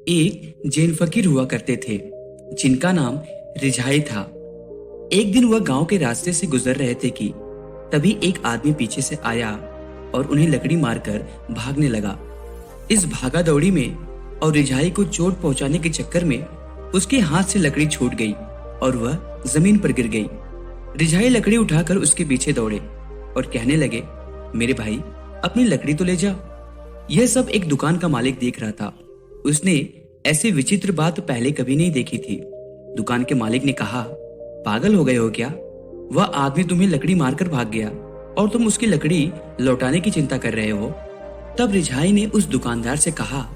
एक जैन फकीर हुआ करते थे जिनका नाम रिझाई था। एक दिन वह गांव के रास्ते से गुजर रहे थे कि तभी एक आदमी पीछे से आया और उन्हें लकड़ी मारकर भागने लगा। इस भागा दौड़ी में और रिझाई को चोट पहुंचाने के चक्कर में उसके हाथ से लकड़ी छूट गई और वह जमीन पर गिर गई। रिझाई लकड़ी उठाकर उसके पीछे दौड़े और कहने लगे, मेरे भाई अपनी लकड़ी तो ले जा। यह सब एक दुकान का मालिक देख रहा था। उसने ऐसी विचित्र बात पहले कभी नहीं देखी थी। दुकान के मालिक ने कहा, पागल हो गए हो क्या? वह आदमी तुम्हें लकड़ी मारकर भाग गया और तुम उसकी लकड़ी लौटाने की चिंता कर रहे हो। तब रिझाई ने उस दुकानदार से कहा,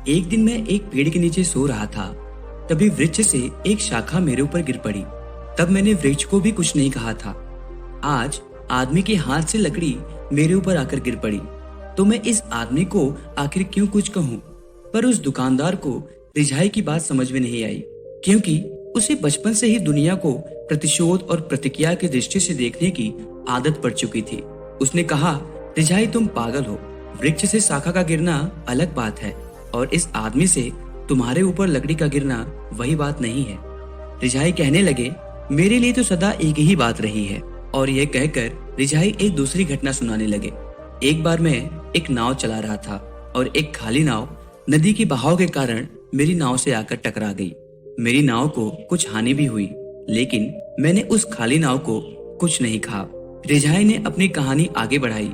एक दिन मैं एक पेड़ के नीचे सो रहा था, तभी वृक्ष से एक शाखा मेरे ऊपर गिर पड़ी। तब मैंने वृक्ष को भी कुछ नहीं कहा था। आज आदमी के हाथ से लकड़ी मेरे ऊपर आकर गिर पड़ी, तो मैं इस आदमी को आखिर क्यों कुछ कहूं? पर उस दुकानदार को रिझाई की बात समझ में नहीं आई, क्योंकि उसे बचपन से ही दुनिया को प्रतिशोध और प्रतिक्रिया की दृष्टि से देखने की आदत पड़ चुकी थी। उसने कहा, रिझाई तुम पागल हो। वृक्ष से शाखा का गिरना अलग बात है और इस आदमी से तुम्हारे ऊपर लकड़ी का गिरना वही बात नहीं है। रिझाई कहने लगे, मेरे लिए तो सदा एक ही बात रही है। और यह कहकर रिझाई एक दूसरी घटना सुनाने लगे। एक बार मैं एक नाव चला रहा था और एक खाली नाव नदी के बहाव के कारण मेरी नाव से आकर टकरा गई। मेरी नाव को कुछ हानि भी हुई, लेकिन मैंने उस खाली नाव को कुछ नहीं कहा। रिझाई ने अपनी कहानी आगे बढ़ाई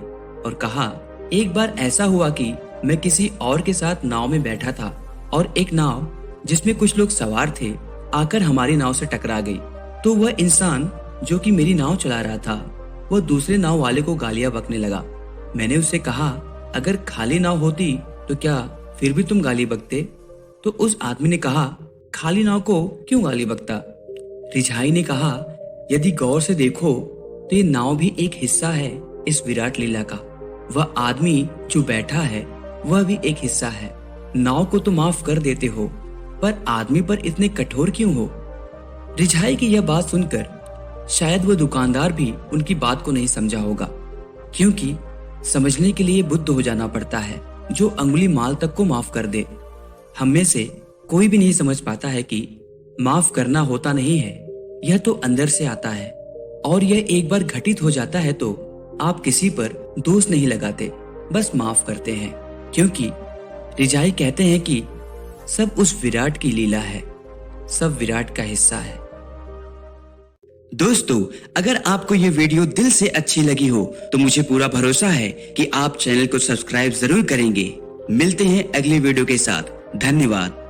और कहा, एक बार ऐसा हुआ कि मैं किसी और के साथ नाव में बैठा था और एक नाव जिसमें कुछ लोग सवार थे आकर हमारी नाव से टकरा गई। तो वह इंसान जो कि मेरी नाव चला रहा था, वह दूसरे नाव वाले को गालियां बकने लगा। मैंने उससे कहा, अगर खाली नाव होती तो क्या फिर भी तुम गाली बकते? तो उस आदमी ने कहा, खाली नाव को क्यों गाली बकता? रिझाई ने कहा, यदि गौर से देखो तो ये नाव भी एक हिस्सा है इस विराट लीला का। वह आदमी जो बैठा है वह भी एक हिस्सा है। नाव को तो माफ कर देते हो, पर आदमी पर इतने कठोर क्यों हो? रिझाई की यह बात सुनकर शायद वह दुकानदार भी उनकी बात को नहीं समझा होगा, क्योंकि समझने के लिए बुद्ध हो जाना पड़ता है जो अंगुली माल तक को माफ कर दे। हम में से कोई भी नहीं समझ पाता है कि माफ करना होता नहीं है, यह तो अंदर से आता है। और यह एक बार घटित हो जाता है तो आप किसी पर दोष नहीं लगाते, बस माफ करते हैं, क्योंकि रिझाई कहते हैं कि सब उस विराट की लीला है, सब विराट का हिस्सा है। दोस्तों, अगर आपको ये वीडियो दिल से अच्छी लगी हो तो मुझे पूरा भरोसा है कि आप चैनल को सब्सक्राइब जरूर करेंगे। मिलते हैं अगले वीडियो के साथ। धन्यवाद।